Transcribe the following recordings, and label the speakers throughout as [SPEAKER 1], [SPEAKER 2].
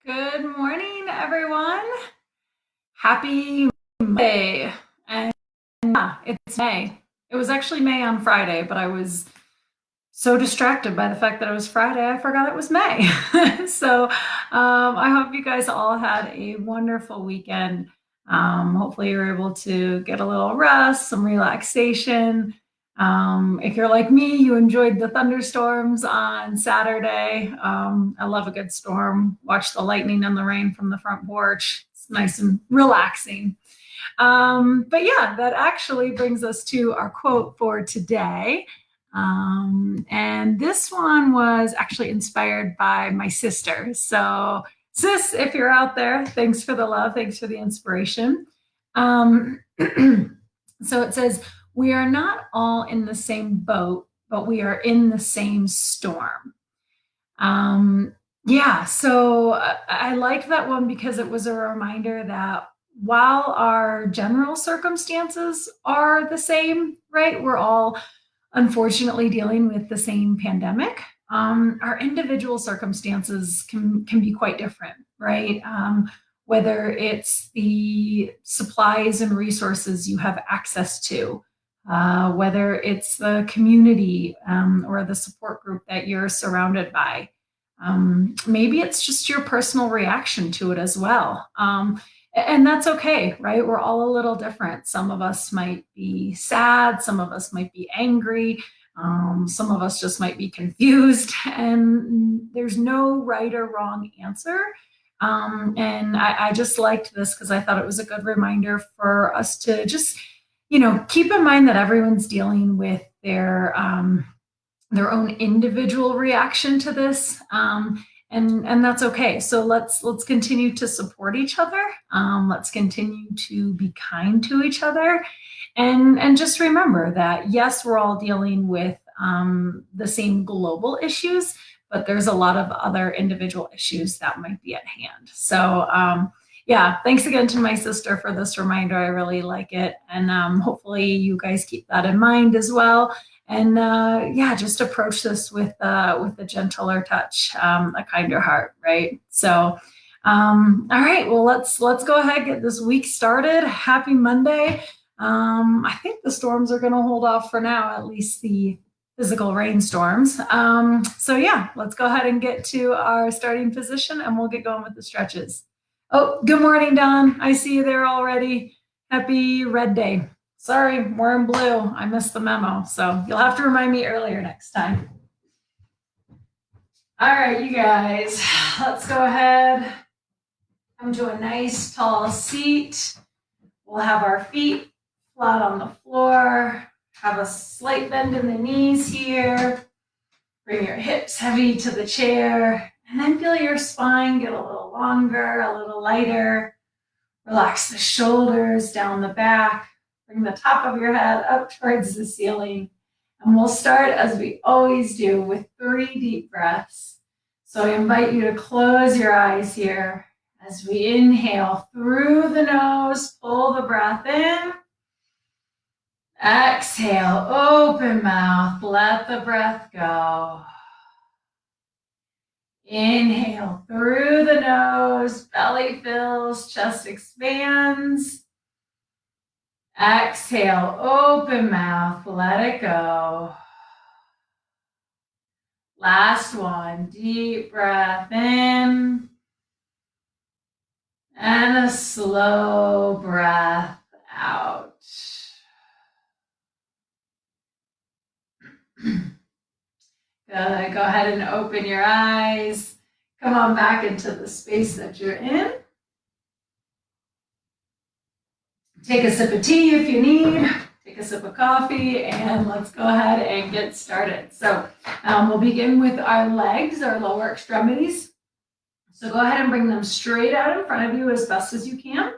[SPEAKER 1] Good morning, everyone. Happy Monday. And yeah, it's May. It was actually May on Friday, but I was so distracted by the fact that it was Friday, I forgot it was May. I hope you guys all had a wonderful weekend. Hopefully, you're able to get a little rest, some relaxation. If you're like me, you enjoyed the thunderstorms on Saturday. I love a good storm. Watch the lightning and the rain from the front porch. It's nice and relaxing. But yeah, that actually brings us to our quote for today. And this one was actually inspired by my sister. So, sis, if you're out there, thanks for the love, thanks for the inspiration. So it says, "We are not all in the same boat, but we are in the same storm." Um, yeah, so I liked that one because it was a reminder that while our general circumstances are the same, right? We're all unfortunately dealing with the same pandemic. Our individual circumstances can be quite different, right? Whether it's the supplies and resources you have access to, whether it's the community or the support group that you're surrounded by. Maybe it's just your personal reaction to it as well. And that's okay, right? We're all a little different. Some of us might be sad, some of us might be angry, some of us just might be confused, and there's no right or wrong answer. And I just liked this because I thought it was a good reminder for us to just, keep in mind that everyone's dealing with their own individual reaction to this. And that's okay. So let's continue to support each other. Let's continue to be kind to each other, and just remember that yes, we're all dealing with the same global issues, but there's a lot of other individual issues that might be at hand. Yeah, thanks again to my sister for this reminder. I really like it, and hopefully you guys keep that in mind as well. And yeah, just approach this with a gentler touch, a kinder heart, right? All right, well, let's go ahead and get this week started. Happy Monday. I think the storms are going to hold off for now, at least the physical rainstorms. Yeah, let's go ahead and get to our starting position, and we'll get going with the stretches. Oh, good morning, Don. I see you there already. Happy Red Day. Sorry, we're in blue. I missed the memo, so you'll have to remind me earlier next time. All right, you guys, let's go ahead. Come to a nice tall seat. We'll have our feet flat on the floor. Have a slight bend in the knees here. Bring your hips heavy to the chair, and then feel your spine get a little longer, a little lighter. Relax the shoulders down the back. Bring the top of your head up towards the ceiling. And we'll start, as we always do, with 3 deep breaths. So I invite you to close your eyes here as we inhale through the nose, pull the breath in. Exhale, open mouth, let the breath go. Inhale through the nose, belly fills, chest expands. Exhale, open mouth, let it go. Last one, deep breath in. And a slow breath out. Good. Go ahead and open your eyes. Come on back into the space that you're in. Take a sip of tea if you need. Take a sip of coffee, and let's go ahead and get started. So we'll begin with our legs, our lower extremities. So go ahead and bring them straight out in front of you as best as you can.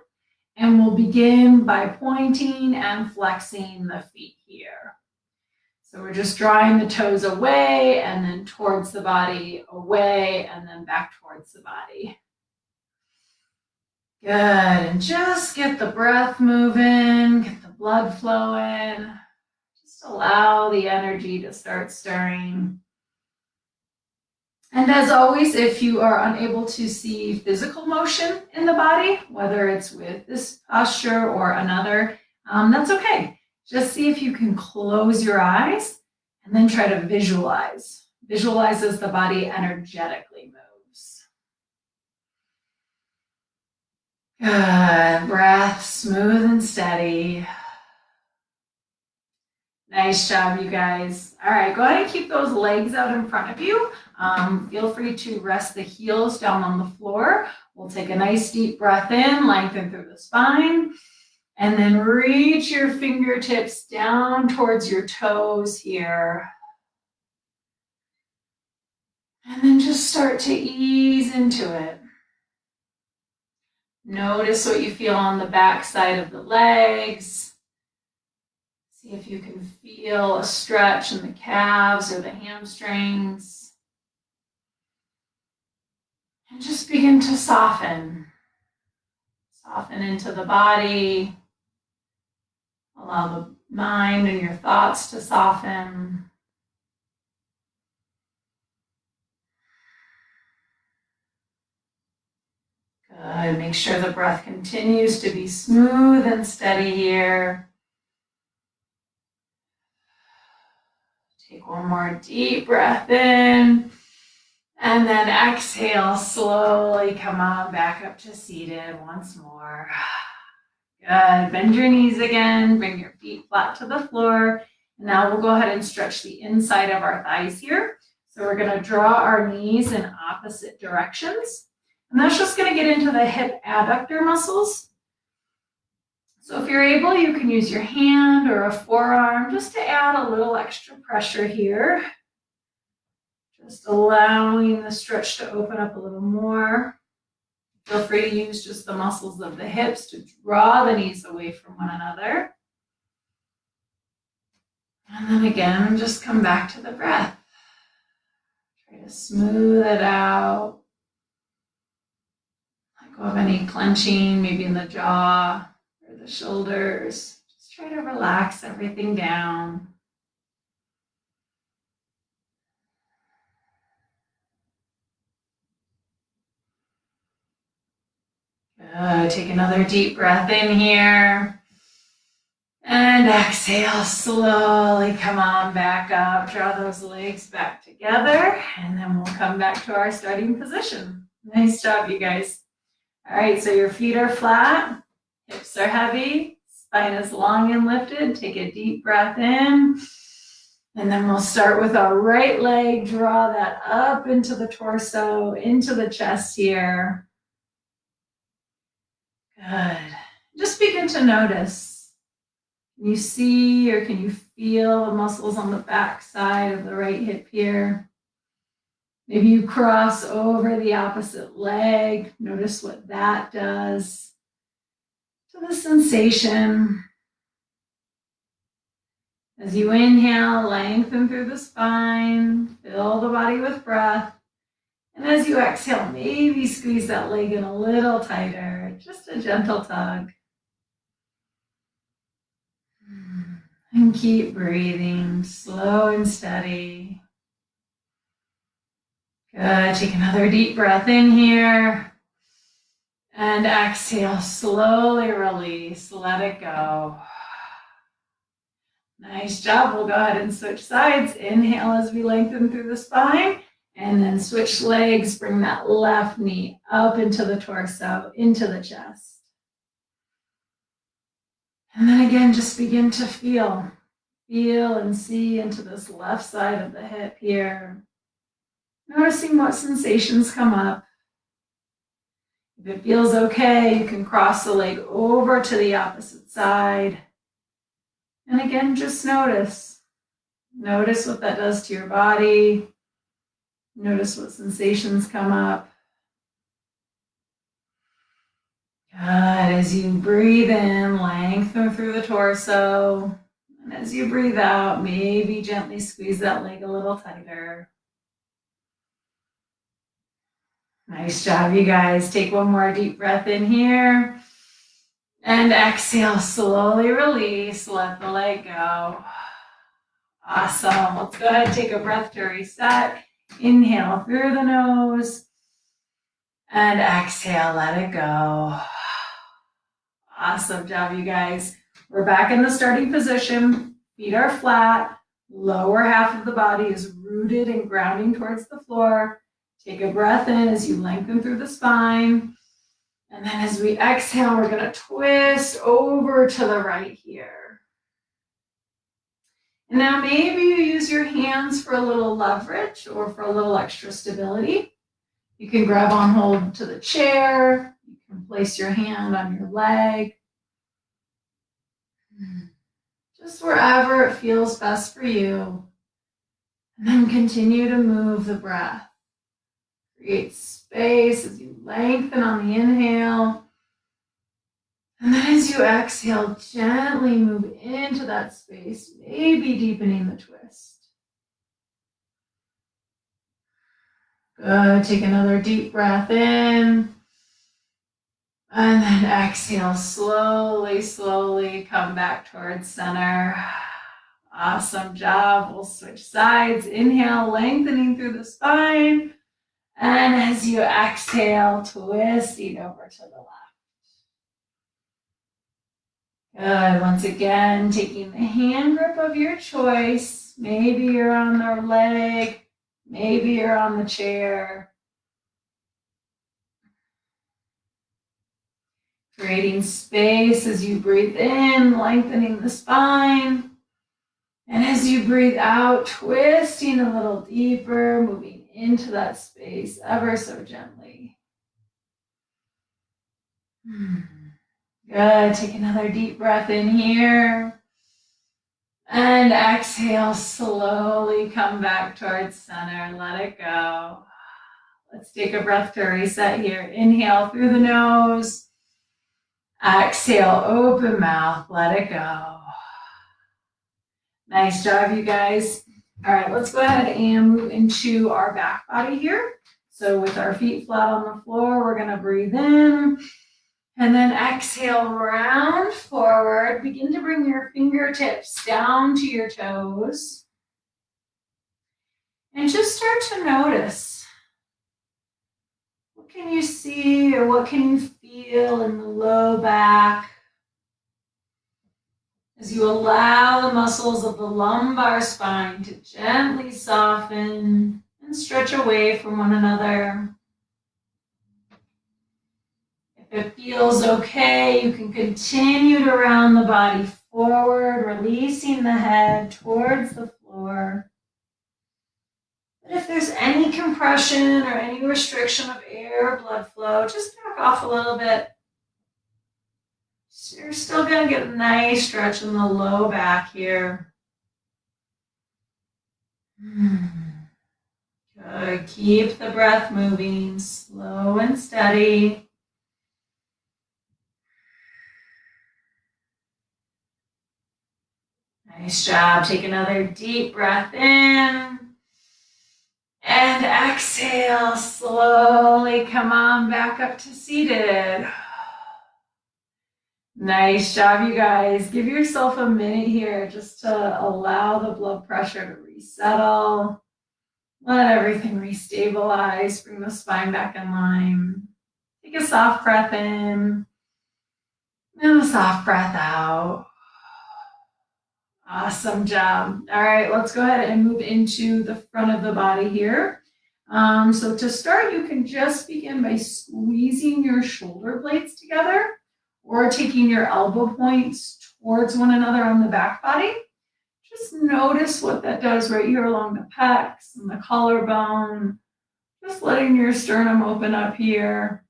[SPEAKER 1] And we'll begin by pointing and flexing the feet here. So we're just drawing the toes away and then towards the body, away and then back towards the body. Good, and just get the breath moving, get the blood flowing. Just allow the energy to start stirring. And as always, if you are unable to see physical motion in the body, whether it's with this posture or another, that's okay. Just see if you can close your eyes and then try to visualize. Visualize as the body energetically moves. Good. Breath smooth and steady. Nice job, you guys. All right, go ahead and keep those legs out in front of you. Feel free to rest the heels down on the floor. We'll take a nice deep breath in, lengthen through the spine, and then reach your fingertips down towards your toes here. And then just start to ease into it. Notice what you feel on the back side of the legs. See if you can feel a stretch in the calves or the hamstrings. And just begin to soften. Soften into the body. Allow the mind and your thoughts to soften. Good. Make sure the breath continues to be smooth and steady here. Take one more deep breath in. And then exhale, slowly come on back up to seated once more. Good. Bend your knees again. Bring your feet flat to the floor. And now we'll go ahead and stretch the inside of our thighs here. So we're going to draw our knees in opposite directions. And that's just going to get into the hip adductor muscles. So if you're able, you can use your hand or a forearm just to add a little extra pressure here. Just allowing the stretch to open up a little more. Feel free to use just the muscles of the hips to draw the knees away from one another. And then again, just come back to the breath. Try to smooth it out. Let go of any clenching, maybe in the jaw or the shoulders. Just try to relax everything down. Good. Take another deep breath in here. And exhale, slowly come on back up. Draw those legs back together. And then we'll come back to our starting position. Nice job, you guys. All right, so your feet are flat. Hips are heavy. Spine is long and lifted. Take a deep breath in. And then we'll start with our right leg. Draw that up into the torso, into the chest here. Good. Just begin to notice. Can you see or can you feel the muscles on the back side of the right hip here? Maybe you cross over the opposite leg. Notice what that does to the sensation. As you inhale, lengthen through the spine, fill the body with breath. And as you exhale, maybe squeeze that leg in a little tighter, just a gentle tug. And keep breathing, slow and steady. Good, take another deep breath in here. And exhale, slowly release, let it go. Nice job, we'll go ahead and switch sides. Inhale as we lengthen through the spine. And then switch legs, bring that left knee up into the torso, into the chest. And then again, just begin to feel and see into this left side of the hip here. Noticing what sensations come up. If it feels okay, you can cross the leg over to the opposite side. And again, just notice. Notice what that does to your body. Notice what sensations come up. Good. As you breathe in, lengthen through the torso. And as you breathe out, maybe gently squeeze that leg a little tighter. Nice job, you guys. Take one more deep breath in here. And exhale, slowly release. Let the leg go. Awesome. Let's go ahead and take a breath to reset. Inhale through the nose and exhale, let it go. Awesome job, you guys. We're back in the starting position. Feet are flat. Lower half of the body is rooted and grounding towards the floor. Take a breath in as you lengthen through the spine. And then as we exhale, we're going to twist over to the right here. And now maybe you use your hands for a little leverage or for a little extra stability. You can grab on hold to the chair. You can place your hand on your leg. Just wherever it feels best for you. And then continue to move the breath. Create space as you lengthen on the inhale. And then as you exhale, gently move into that space, maybe deepening the twist. Good. Take another deep breath in. And then exhale, slowly, slowly come back towards center. Awesome job. We'll switch sides. Inhale, lengthening through the spine. And as you exhale, twisting over to the left. Good. Once again, taking the hand grip of your choice. Maybe you're on the leg. Maybe you're on the chair. Creating space as you breathe in, lengthening the spine. And as you breathe out, twisting a little deeper, moving into that space ever so gently. Good. Take another deep breath in here. And exhale, slowly come back towards center. Let it go. Let's take a breath to reset here. Inhale through the nose. Exhale, open mouth. Let it go. Nice job, you guys. All right, let's go ahead and move into our back body here. So with our feet flat on the floor, we're going to breathe in and then exhale, round forward. Begin to bring your fingertips down to your toes. And just start to notice. What can you see or what can you feel in the low back? As you allow the muscles of the lumbar spine to gently soften and stretch away from one another. If it feels okay, you can continue to round the body forward, releasing the head towards the floor. But if there's any compression or any restriction of air or blood flow, just back off a little bit. So you're still going to get a nice stretch in the low back here. Good. Keep the breath moving, slow and steady. Nice job. Take another deep breath in. And exhale, slowly come on back up to seated. Nice job, you guys. Give yourself a minute here just to allow the blood pressure to resettle. Let everything restabilize. Bring the spine back in line. Take a soft breath in and a soft breath out. Awesome job. All right, let's go ahead and move into the front of the body here. So to start, you can just begin by squeezing your shoulder blades together or taking your elbow points towards one another on the back body. Just notice what that does right here along the pecs and the collarbone. Just letting your sternum open up here.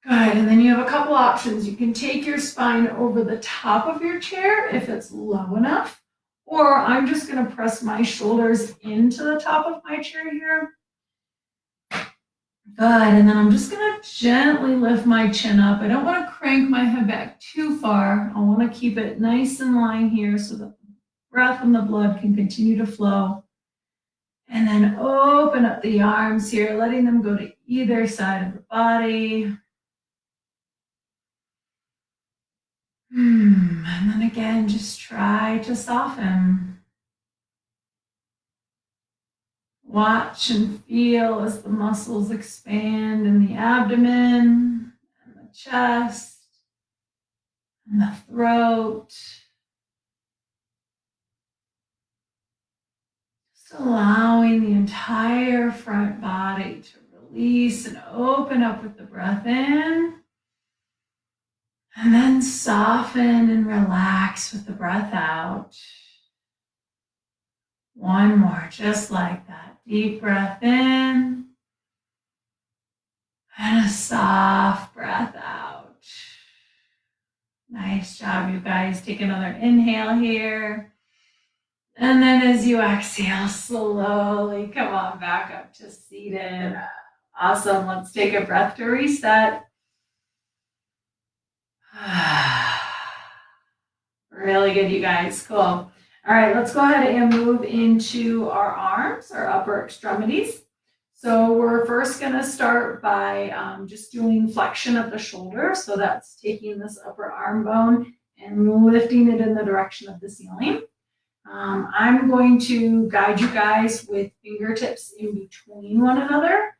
[SPEAKER 1] Good, and then you have a couple options. You can take your spine over the top of your chair if it's low enough, or I'm just going to press my shoulders into the top of my chair here. Good, and then I'm just going to gently lift my chin up. I don't want to crank my head back too far. I want to keep it nice in line here so that the breath and the blood can continue to flow. And then open up the arms here, letting them go to either side of the body. And then again, just try to soften. Watch and feel as the muscles expand in the abdomen and the chest and the throat. Just allowing the entire front body to release and open up with the breath in. And then soften and relax with the breath out. One more, just like that. Deep breath in. And a soft breath out. Nice job, you guys. Take another inhale here. And then as you exhale, slowly come on back up to seated. Awesome. Let's take a breath to reset. Really good, you guys. Cool. All right, let's go ahead and move into our arms, our upper extremities. So we're first going to start by just doing flexion of the shoulder. So that's taking this upper arm bone and lifting it in the direction of the ceiling. I'm going to guide you guys with fingertips in between one another.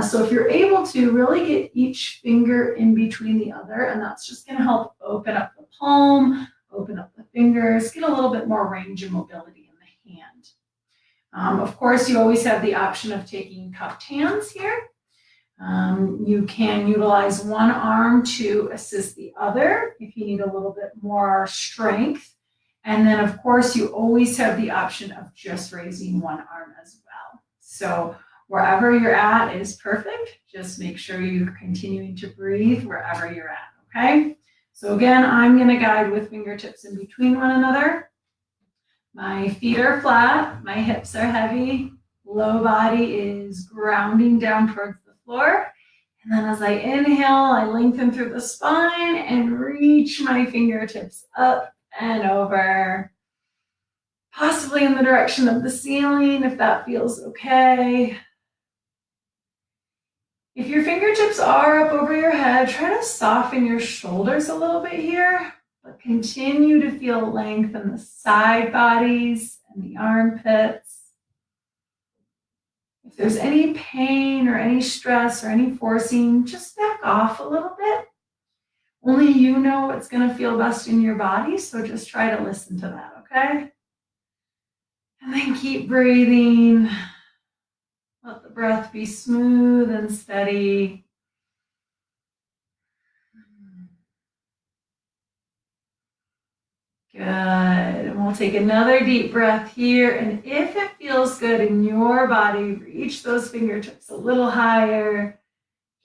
[SPEAKER 1] So if you're able to really get each finger in between the other, and that's just going to help open up the palm, open up the fingers, get a little bit more range and mobility in the hand. Of course, you always have the option of taking cupped hands here. You can utilize one arm to assist the other if you need a little bit more strength. And then, of course, you always have the option of just raising one arm as well. So wherever you're at is perfect. Just make sure you're continuing to breathe wherever you're at, okay? So again, I'm going to guide with fingertips in between one another. My feet are flat, my hips are heavy, low body is grounding down towards the floor. And then as I inhale, I lengthen through the spine and reach my fingertips up and over, possibly in the direction of the ceiling if that feels okay. If your fingertips are up over your head, try to soften your shoulders a little bit here, but continue to feel length in the side bodies and the armpits. If there's any pain or any stress or any forcing, just back off a little bit. Only you know what's going to feel best in your body, so just try to listen to that, okay? And then keep breathing. Let the breath be smooth and steady. Good. And we'll take another deep breath here. And if it feels good in your body, reach those fingertips a little higher,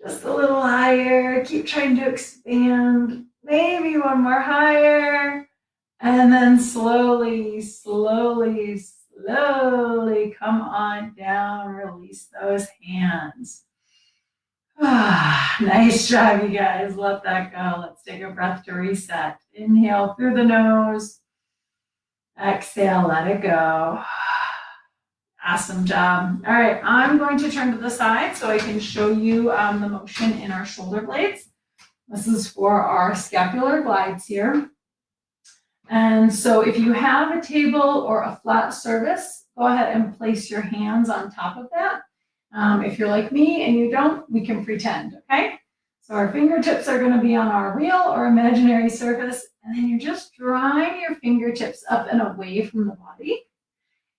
[SPEAKER 1] just a little higher. Keep trying to expand. Maybe one more higher. And then slowly, slowly, slowly come on down. Release those hands. Nice job, you guys. Let that go. Let's take a breath to reset. Inhale through the nose. Exhale, let it go. Awesome job. All right, I'm going to turn to the side so I can show you the motion in our shoulder blades. This is for our scapular glides here. And so if you have a table or a flat surface, go ahead and place your hands on top of that. If you're like me and you don't, we can pretend, okay? So our fingertips are going to be on our real or imaginary surface, and then you're just drawing your fingertips up and away from the body.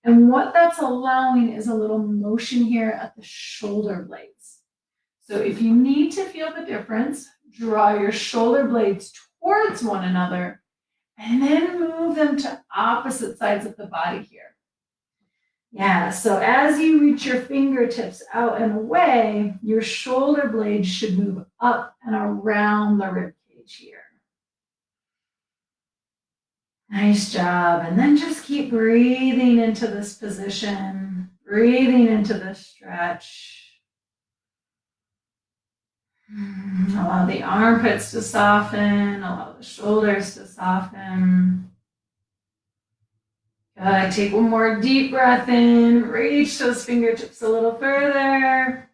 [SPEAKER 1] And what that's allowing is a little motion here at the shoulder blades. So if you need to feel the difference, draw your shoulder blades towards one another and then move them to opposite sides of the body here. Yeah, so as you reach your fingertips out and away, your shoulder blades should move up and around the rib cage here. Nice job. And then just keep breathing into this position, breathing into this stretch. Allow the armpits to soften, allow the shoulders to soften. Good. Take one more deep breath in, reach those fingertips a little further.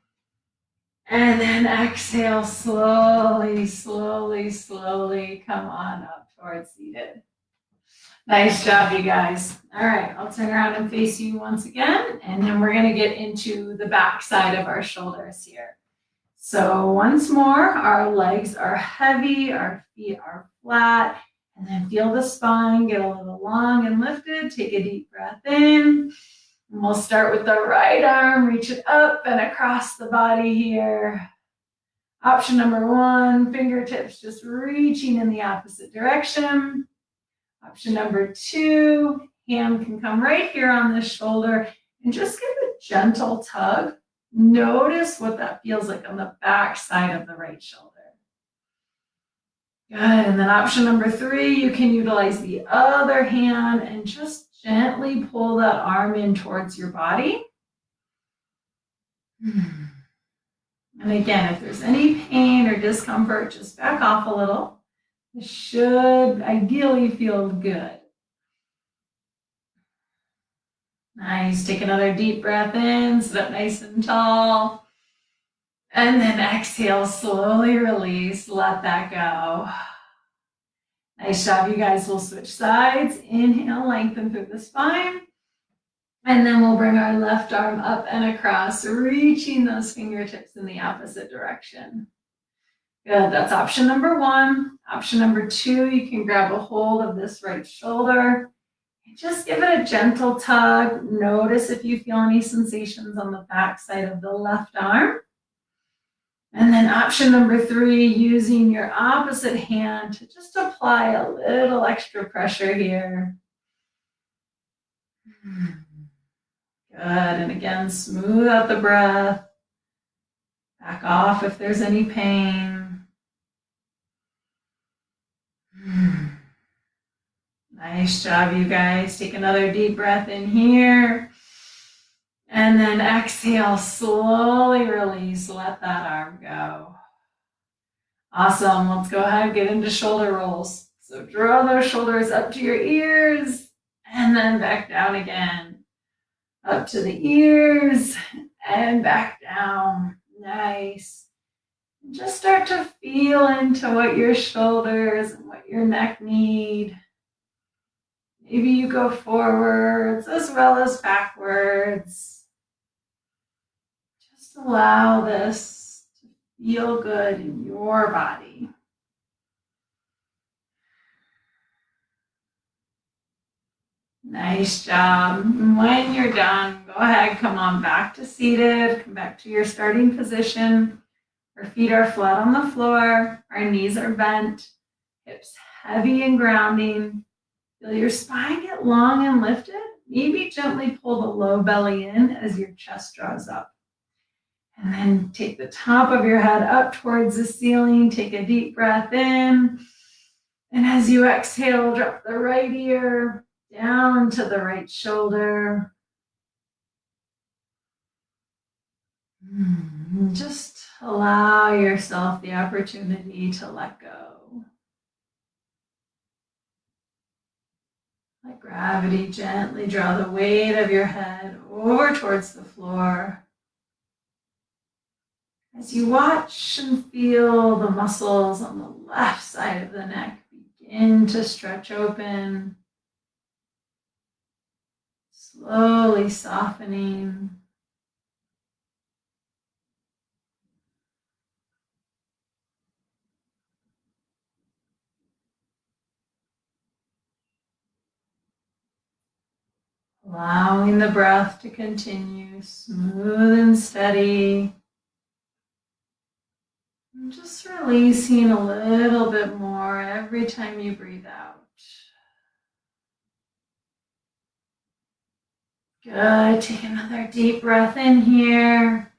[SPEAKER 1] And then exhale slowly, slowly, slowly. Come on up towards seated. Nice job, you guys. All right, I'll turn around and face you once again, and then we're going to get into the back side of our shoulders here. So once more, our legs are heavy, our feet are flat, and then feel the spine get a little long and lifted. Take a deep breath in. And we'll start with the right arm, reach it up and across the body here. Option number one, fingertips just reaching in the opposite direction. Option number two, hand can come right here on the shoulder and just give a gentle tug. Notice what that feels like on the back side of the right shoulder. Good, and then option number three, you can utilize the other hand and just gently pull that arm in towards your body. And again, if there's any pain or discomfort, just back off a little. This should ideally feel good. Nice. Take another deep breath in, sit up nice and tall. And then exhale, slowly release, let that go. Nice job, you guys. We'll switch sides. Inhale, lengthen through the spine. And then we'll bring our left arm up and across, reaching those fingertips in the opposite direction. Good, that's option number one. Option number two, you can grab a hold of this right shoulder. Just give it a gentle tug. Notice if you feel any sensations on the back side of the left arm. And then option number three, using your opposite hand to just apply a little extra pressure here. Good, and again, smooth out the breath. Back off if there's any pain. Nice job, you guys. Take another deep breath in here. And then exhale, slowly release, let that arm go. Awesome, let's go ahead and get into shoulder rolls. So draw those shoulders up to your ears and then back down again. Up to the ears and back down. Nice. Just start to feel into what your shoulders and what your neck need. Maybe you go forwards as well as backwards. Just allow this to feel good in your body. Nice job. And when you're done, go ahead, come on back to seated, come back to your starting position. Our feet are flat on the floor, our knees are bent, hips heavy and grounding. Feel your spine get long and lifted. Maybe gently pull the low belly in as your chest draws up. And then take the top of your head up towards the ceiling. Take a deep breath in. And as you exhale, drop the right ear down to the right shoulder. Just allow yourself the opportunity to let go. Let gravity gently draw the weight of your head over towards the floor. As you watch and feel the muscles on the left side of the neck begin to stretch open, slowly softening. Allowing the breath to continue smooth and steady. And just releasing a little bit more every time you breathe out. Good. Take another deep breath in here.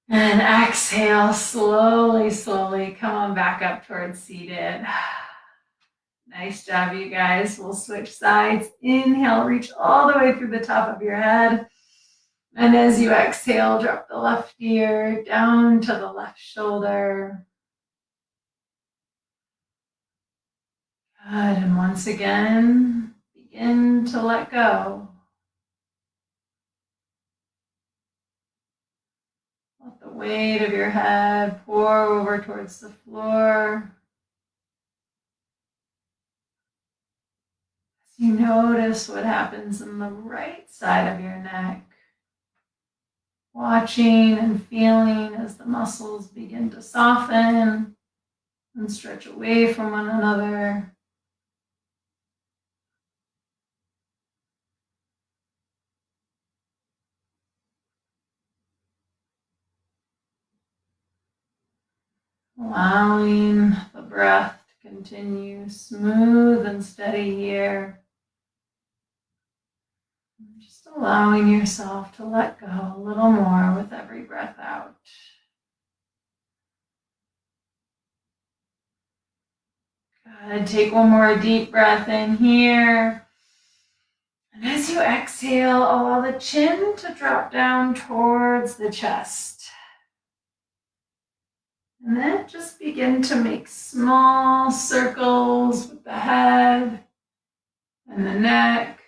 [SPEAKER 1] And exhale, slowly, slowly. Come on back up towards seated. Nice job, you guys. We'll switch sides. Inhale, reach all the way through the top of your head. And as you exhale, drop the left ear down to the left shoulder. Good. And once again, begin to let go. Let the weight of your head pour over towards the floor. You notice what happens in the right side of your neck. Watching and feeling as the muscles begin to soften and stretch away from one another. Allowing the breath to continue smooth and steady here. Just allowing yourself to let go a little more with every breath out. Good. Take one more deep breath in here. And as you exhale, allow the chin to drop down towards the chest. And then just begin to make small circles with the head and the neck.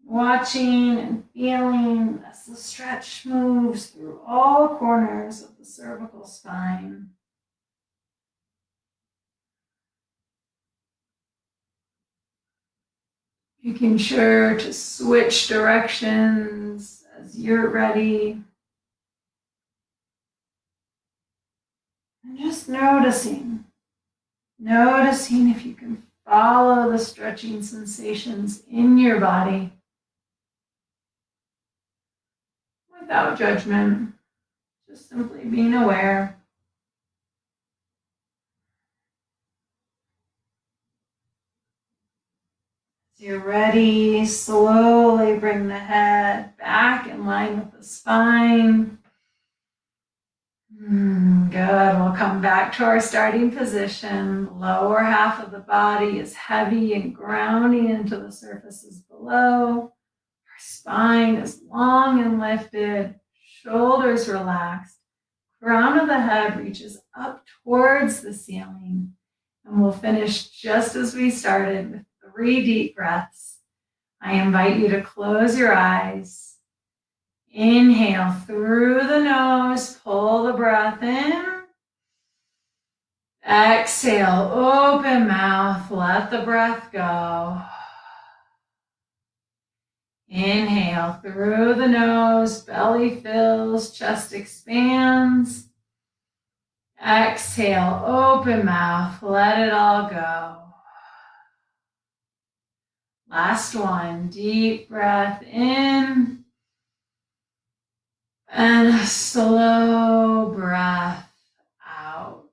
[SPEAKER 1] Watching and feeling as the stretch moves through all corners of the cervical spine. Making sure to switch directions as you're ready. And just noticing if you can follow the stretching sensations in your body without judgment, just simply being aware. As you're ready, slowly bring the head back in line with the spine. Good. We'll come back to our starting position. The lower half of the body is heavy and grounding into the surfaces below. Our spine is long and lifted, shoulders relaxed. Crown of the head reaches up towards the ceiling. And we'll finish just as we started with 3 deep breaths. I invite you to close your eyes. Inhale through the nose, pull the breath in. Exhale, open mouth, let the breath go. Inhale through the nose, belly fills, chest expands. Exhale, open mouth, let it all go. Last one, deep breath in. And a slow breath out.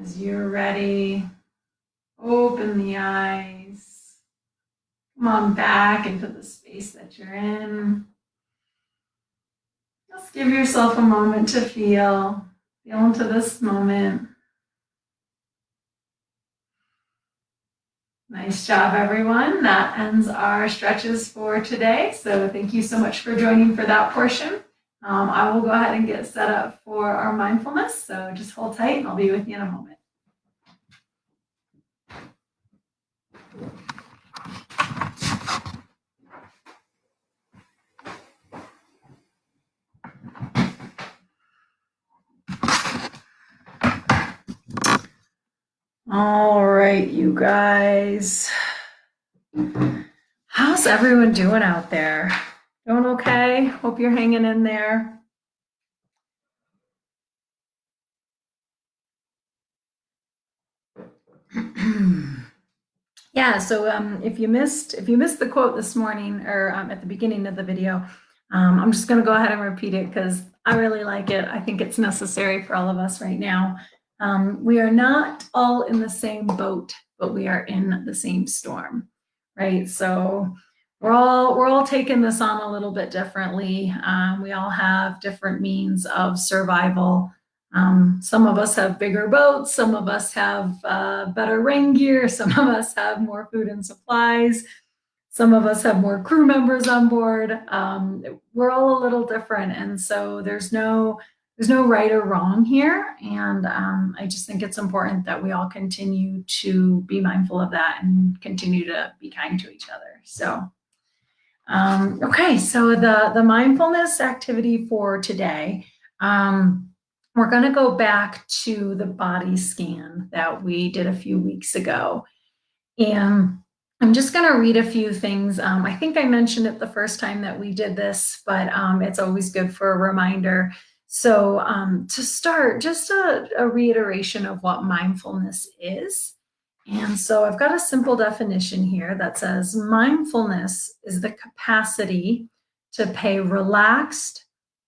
[SPEAKER 1] As you're ready, open the eyes. Come on back into the space that you're in. Just give yourself a moment to feel into this moment. Nice job, everyone. That ends our stretches for today. So thank you so much for joining for that portion. I will go ahead and get set up for our mindfulness. So just hold tight and I'll be with you in a moment. All right, you guys. How's everyone doing out there? Doing okay? Hope you're hanging in there. Yeah, so if you missed the quote this morning or at the beginning of the video, I'm just going to go ahead and repeat it because I really like it. I think it's necessary for all of us right now. We are not all in the same boat, but we are in the same storm, right? So we're all taking this on a little bit differently. We all have different means of survival. Some of us have bigger boats, some of us have better rain gear, some of us have more food and supplies, some of us have more crew members on board. We're all a little different, and so there's no there's no right or wrong here. And I just think it's important that we all continue to be mindful of that and continue to be kind to each other. So, okay, so the mindfulness activity for today, we're going to go back to the body scan that we did a few weeks ago. And I'm just going to read a few things. I think I mentioned it the first time that we did this, but it's always good for a reminder. So to start, just a reiteration of what mindfulness is. And so I've got a simple definition here that says mindfulness is the capacity to pay relaxed,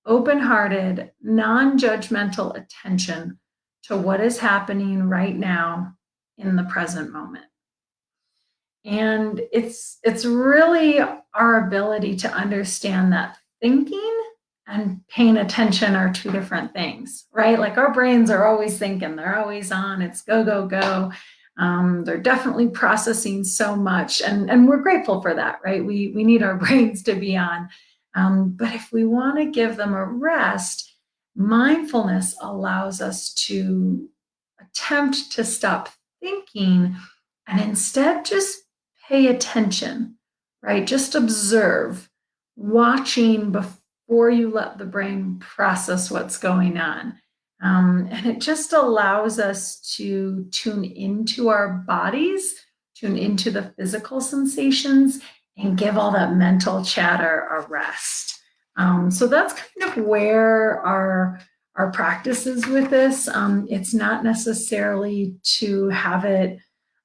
[SPEAKER 1] open-hearted, non-judgmental attention to what is happening right now in the present moment. And it's really our ability to understand that thinking and paying attention are two different things, right? Like our brains are always thinking, they're always on, it's go, go, go. They're definitely processing so much, and we're grateful for that, right? We need our brains to be on. But if we want to give them a rest, mindfulness allows us to attempt to stop thinking and instead just pay attention, right? Just observe, watching before you let the brain process what's going on. And it just allows us to tune into our bodies, tune into the physical sensations, and give all that mental chatter a rest. So that's kind of where our practices with this. It's not necessarily to have it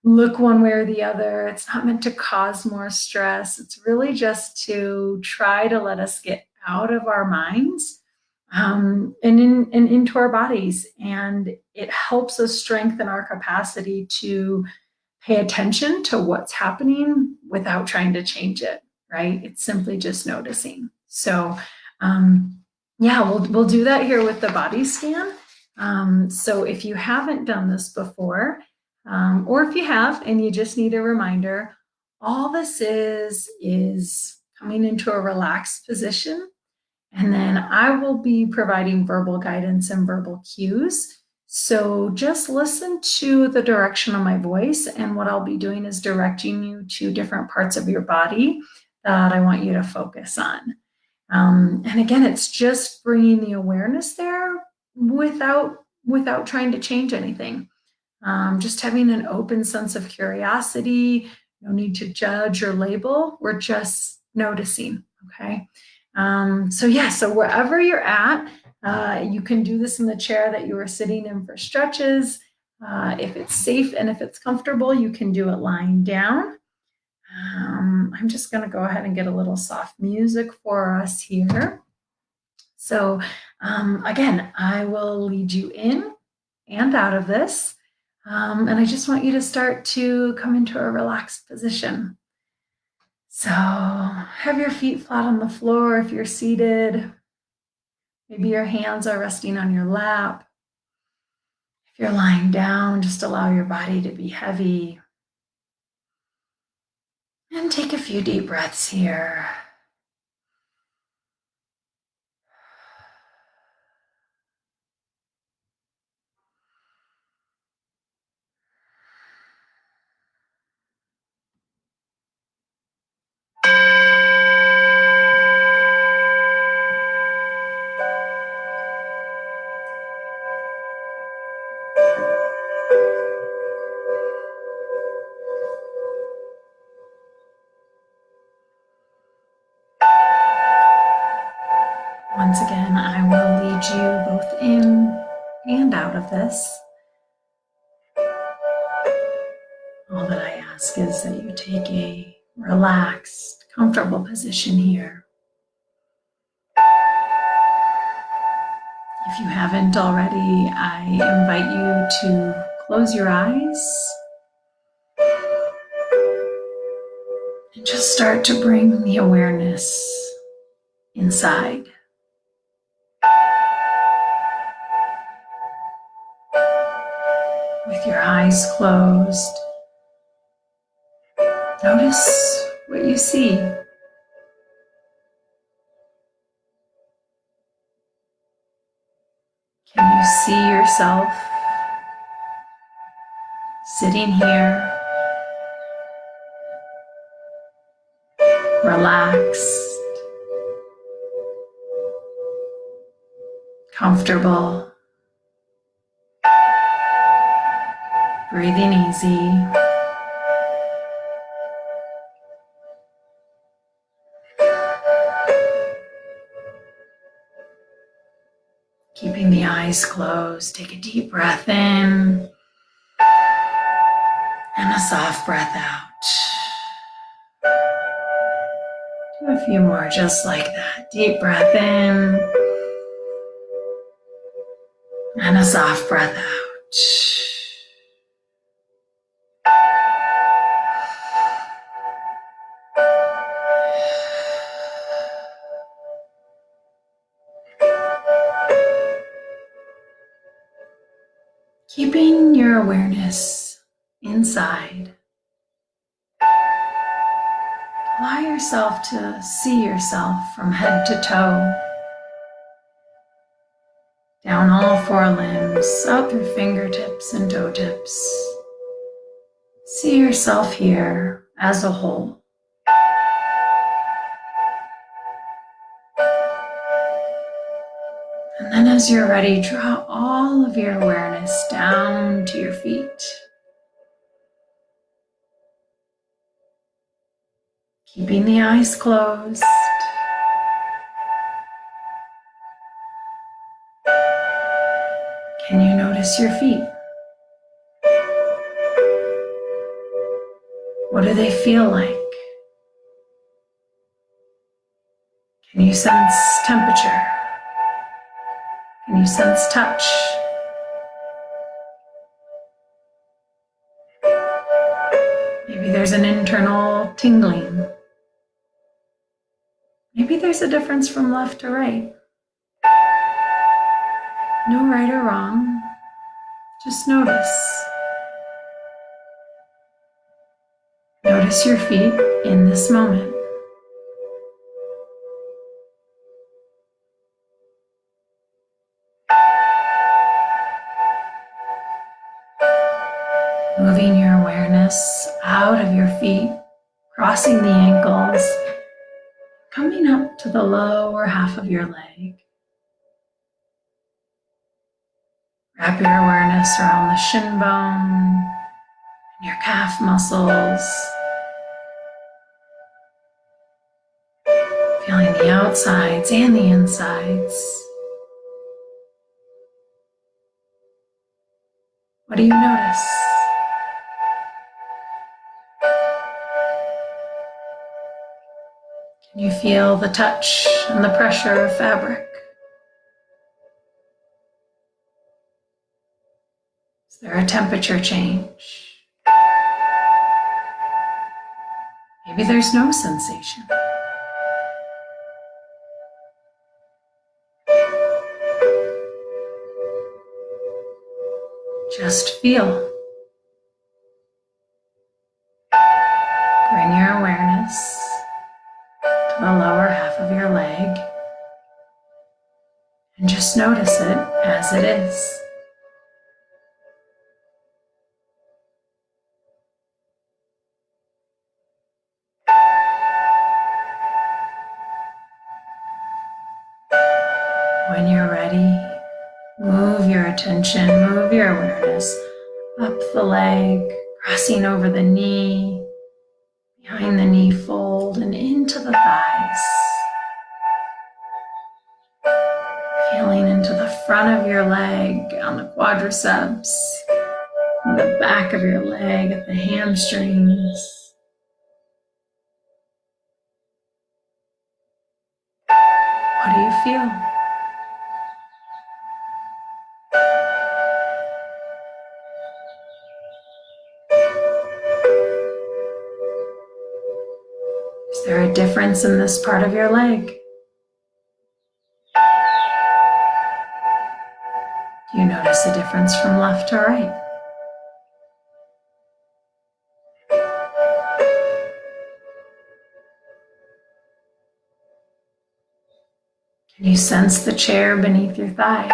[SPEAKER 1] look one way or the other. It's not meant to cause more stress. It's really just to try to let us get out of our minds and into our bodies. And it helps us strengthen our capacity to pay attention to what's happening without trying to change it, right? It's simply just noticing. So, yeah, we'll do that here with the body scan. So if you haven't done this before, or if you have and you just need a reminder, all this is coming into a relaxed position. And then I will be providing verbal guidance and verbal cues. So just listen to the direction of my voice. And what I'll be doing is directing you to different parts of your body that I want you to focus on. And again, it's just bringing the awareness there without trying to change anything. Just having an open sense of curiosity, no need to judge or label. We're just noticing, okay? So wherever you're at, you can do this in the chair that you are sitting in for stretches. If it's safe and if it's comfortable, you can do it lying down. I'm just going to go ahead and get a little soft music for us here. So again, I will lead you in and out of this. And I just want you to start to come into a relaxed position. So have your feet flat on the floor if you're seated. Maybe your hands are resting on your lap. If you're lying down, just allow your body to be heavy. And take a few deep breaths here. Once again, I will lead you both in and out of this. All that I ask is that you take a relaxed, comfortable position here. If you haven't already, I invite you to close your eyes and just start to bring the awareness inside. With your eyes closed, notice what you see. Can you see yourself sitting here, relaxed, comfortable, breathing easy? Keeping the eyes closed, take a deep breath in and a soft breath out. Do a few more just like that. Deep breath in and a soft breath out. Keeping your awareness inside. Allow yourself to see yourself from head to toe, down all four limbs, out through fingertips and toe tips. See yourself here as a whole. And then as you're ready, draw all of your awareness down to your feet. Keeping the eyes closed. Can you notice your feet? What do they feel like? Can you sense temperature? Can you sense touch? Maybe there's an internal tingling. Maybe there's a difference from left to right. No right or wrong. Just notice. Notice your feet in this moment. Moving your awareness out of your feet, crossing the ankles, coming up to the lower half of your leg. Wrap your awareness around the shin bone and your calf muscles. Feeling the outsides and the insides. What do you notice? Can you feel the touch and the pressure of fabric? Is there a temperature change? Maybe there's no sensation. Just feel. Bring your awareness to the lower half of your leg and just notice it as it is. When you're ready, move your attention, move your awareness up the leg, crossing over the knee, behind the knee fold, and into the thighs. Feeling into the front of your leg, on the quadriceps, on the back of your leg, at the hamstrings. What do you feel? Is there a difference in this part of your leg? Do you notice a difference from left to right? Can you sense the chair beneath your thighs?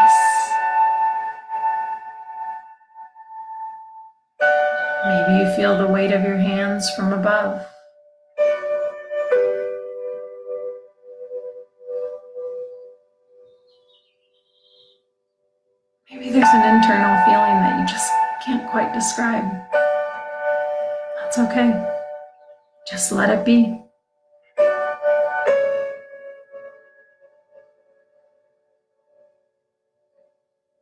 [SPEAKER 1] feel the weight of your hands from above. Maybe there's an internal feeling that you just can't quite describe. That's okay. Just let it be.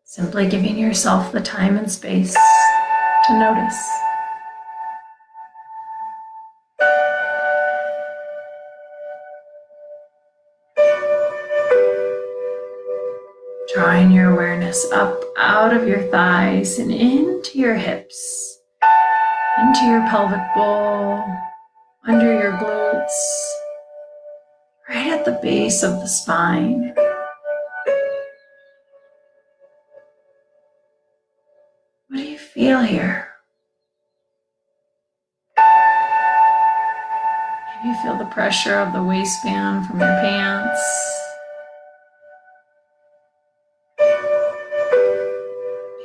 [SPEAKER 1] Simply giving yourself the time and space to notice. Drawing your awareness up out of your thighs and into your hips, into your pelvic bowl, under your glutes, right at the base of the spine. What do you feel here? Maybe you feel the pressure of the waistband from your pants.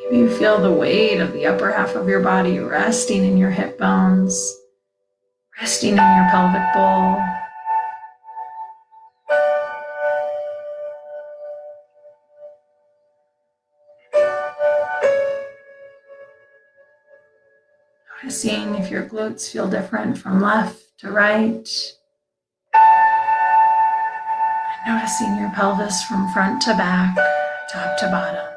[SPEAKER 1] Maybe you feel the weight of the upper half of your body resting in your hip bones, resting in your pelvic bowl. Noticing if your glutes feel different from left to right. And noticing your pelvis from front to back, top to bottom.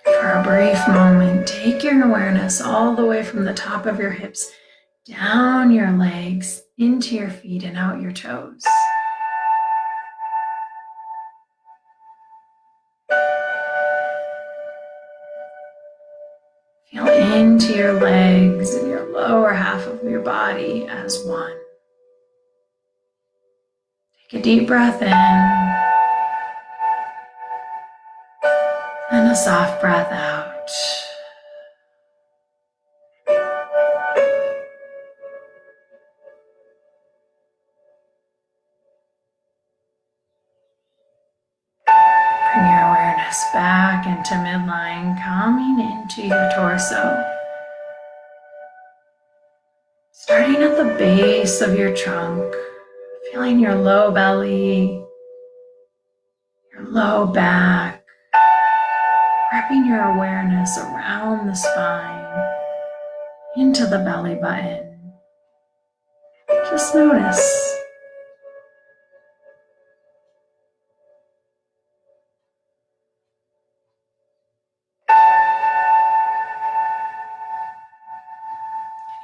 [SPEAKER 1] For a brief moment, take your awareness all the way from the top of your hips, down your legs, into your feet and out your toes. Feel into your legs and your lower half of your body as one. Take a deep breath in and a soft breath out. Bring your awareness back into midline, coming into your torso. Starting at the base of your trunk, feeling your low belly, your low back, wrapping your awareness around the spine, into the belly button. Just notice.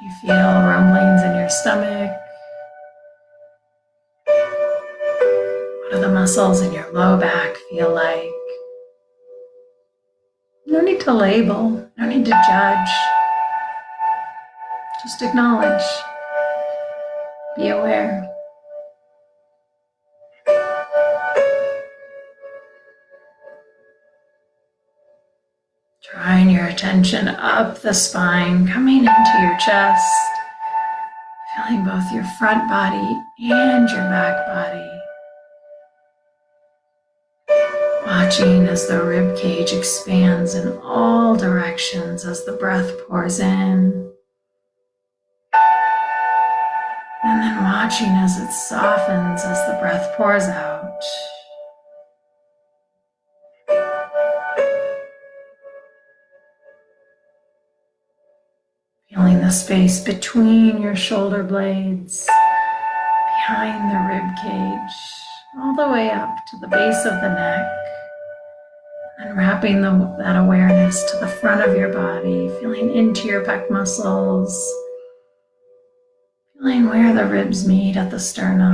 [SPEAKER 1] You feel rumblings in your stomach. What do the muscles in your low back feel like? No need to label, no need to judge. Just acknowledge. Be aware. Drawing your attention up the spine, coming into your chest, feeling both your front body and your back body. Watching as the rib cage expands in all directions as the breath pours in. And then watching as it softens as the breath pours out. Feeling the space between your shoulder blades, behind the rib cage, all the way up to the base of the neck. And wrapping that awareness to the front of your body, feeling into your pec muscles, feeling where the ribs meet at the sternum.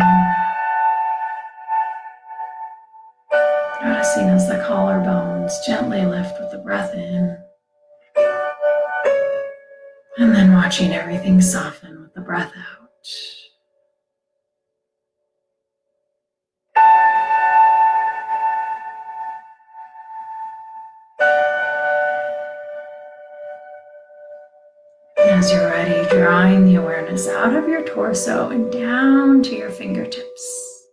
[SPEAKER 1] Noticing as the collarbones gently lift with the breath in. And then watching everything soften with the breath out. awareness out of your torso and down to your fingertips.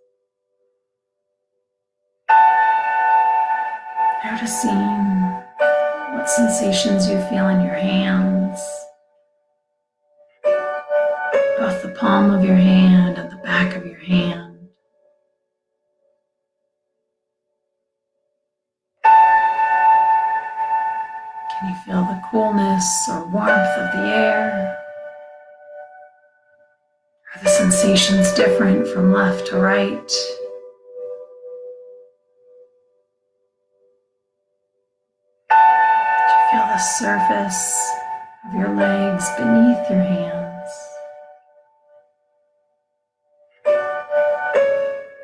[SPEAKER 1] Noticing what sensations you feel in your hands, both the palm of your hand and the back of your hand. Can you feel the coolness or warmth of the air? Are the sensations different from left to right? Do you feel the surface of your legs beneath your hands?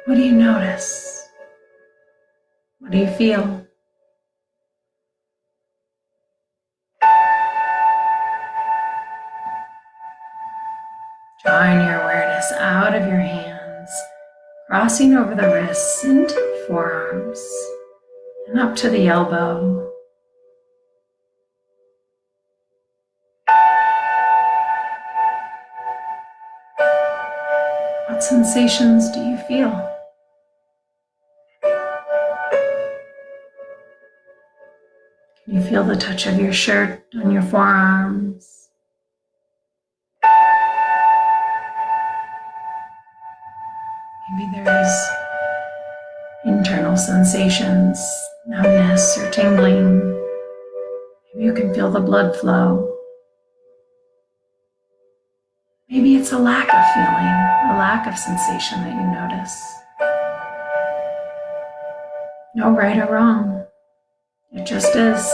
[SPEAKER 1] What do you notice? What do you feel? Drawing your awareness out of your hands, crossing over the wrists into the forearms and up to the elbow. What sensations do you feel? Can you feel the touch of your shirt on your forearms? Maybe there's internal sensations, numbness or tingling. Maybe you can feel the blood flow. Maybe it's a lack of feeling, a lack of sensation that you notice. No right or wrong. It just is.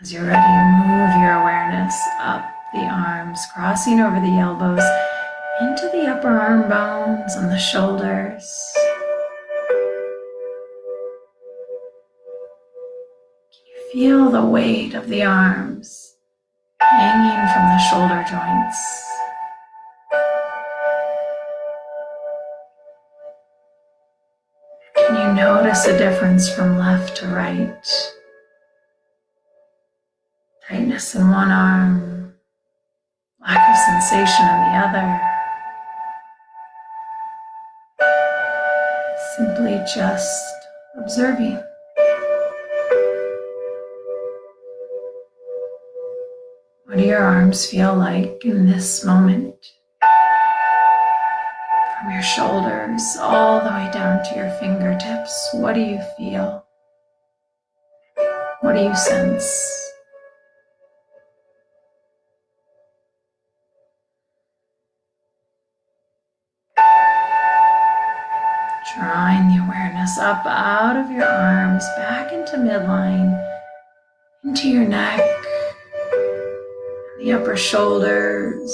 [SPEAKER 1] As you're ready, move your awareness up the arms, crossing over the elbows into the upper arm bones and the shoulders. Can you feel the weight of the arms hanging from the shoulder joints? Can you notice a difference from left to right? Tightness in one arm, lack of sensation in the other. Simply just observing. What do your arms feel like in this moment? From your shoulders all the way down to your fingertips, what do you feel? What do you sense? Drawing the awareness up out of your arms, back into midline, into your neck, the upper shoulders,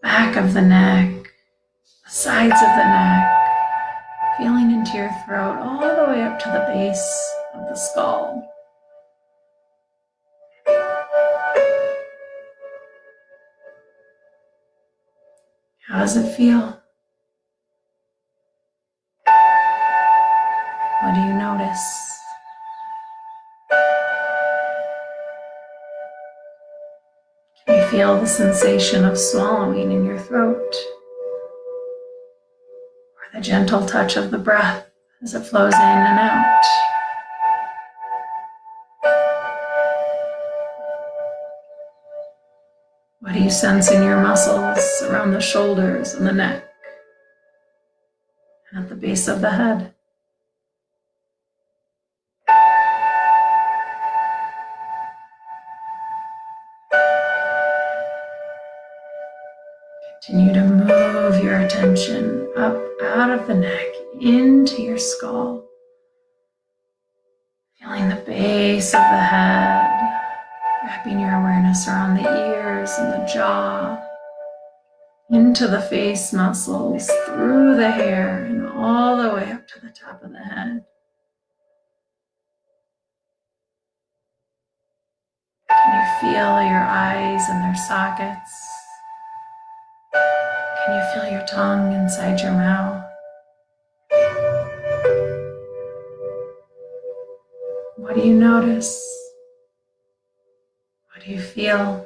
[SPEAKER 1] the back of the neck, the sides of the neck, feeling into your throat all the way up to the base of the skull. How does it feel? What do you notice? Can you feel the sensation of swallowing in your throat? Or the gentle touch of the breath as it flows in and out? What do you sense in your muscles around the shoulders and the neck and at the base of the head? Continue to move your attention up out of the neck into your skull, feeling the base of the head, wrapping your awareness around the ears and the jaw, into the face muscles, through the hair, and all the way up to the top of the head. Can you feel your eyes and their sockets? Can you feel your tongue inside your mouth? you notice? What do you feel?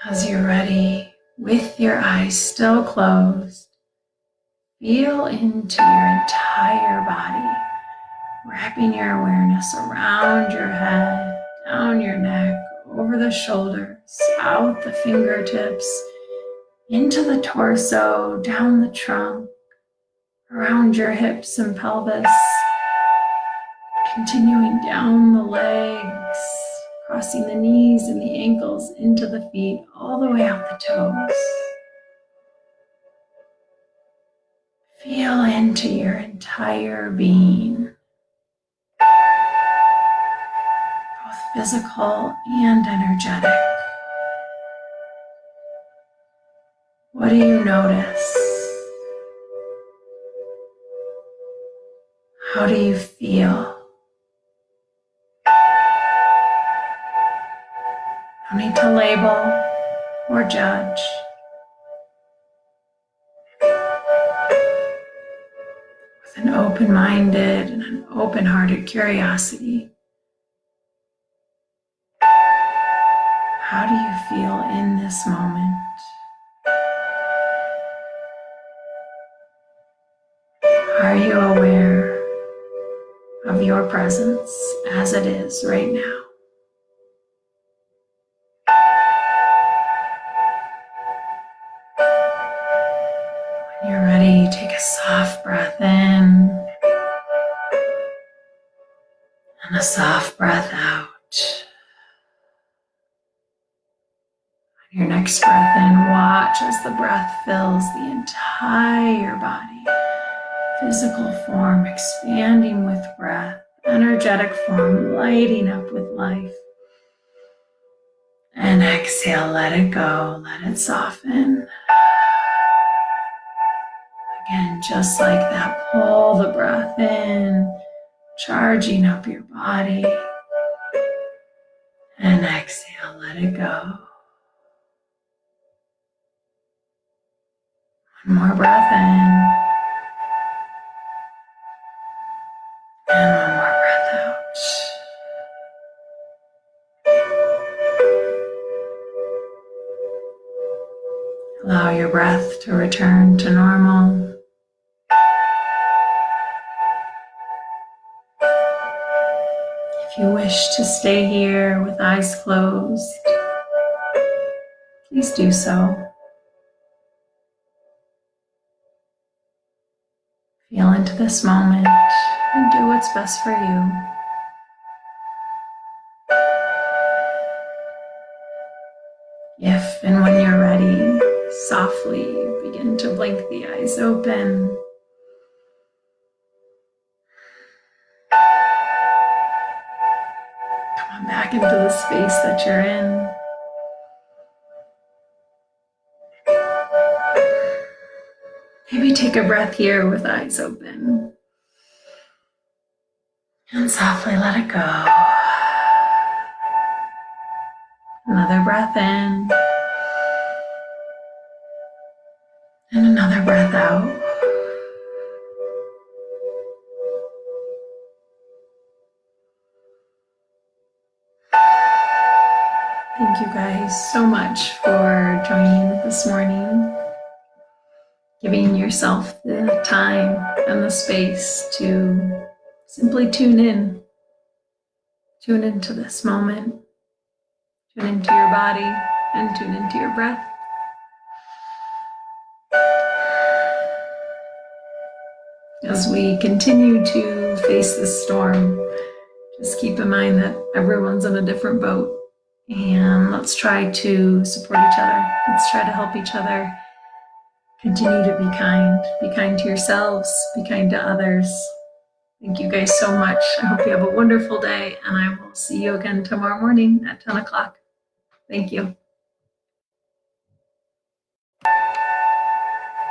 [SPEAKER 1] As you're ready, with your eyes still closed, feel into your entire body, wrapping your awareness around your head, down your neck, over the shoulders, out the fingertips, into the torso, down the trunk, around your hips and pelvis, continuing down the legs, crossing the knees and the ankles into the feet, all the way out the toes. Feel into your entire being, both physical and energetic. What do you notice? How do you feel? No need to label or judge. With an open-minded and an open-hearted curiosity, how do you feel in this moment? Are you aware of your presence as it is right now? When you're ready, take a soft breath in and a soft breath out. On your next breath in, watch as the breath fills the entire body. Physical form expanding with breath, energetic form lighting up with life. And exhale, let it go, let it soften. Again, just like that, pull the breath in, charging up your body. And exhale, let it go. One more breath in. And one more breath out. Allow your breath to return to normal. If you wish to stay here with eyes closed, please do so. Feel into this moment and do what's best for you. If and when you're ready, softly begin to blink the eyes open. Come on back into the space that you're in. Maybe take a breath here with eyes open. And softly let it go. Another breath in. And another breath out. Thank you guys so much for joining this morning. Giving yourself the time and the space to simply tune in. Tune into this moment. Tune into your body and tune into your breath. As we continue to face this storm, just keep in mind that everyone's in a different boat. And let's try to support each other. Let's try to help each other. Continue to be kind. Be kind to yourselves. Be kind to others. Thank you guys so much. I hope you have a wonderful day, and I will see you again tomorrow morning at 10 o'clock. Thank you.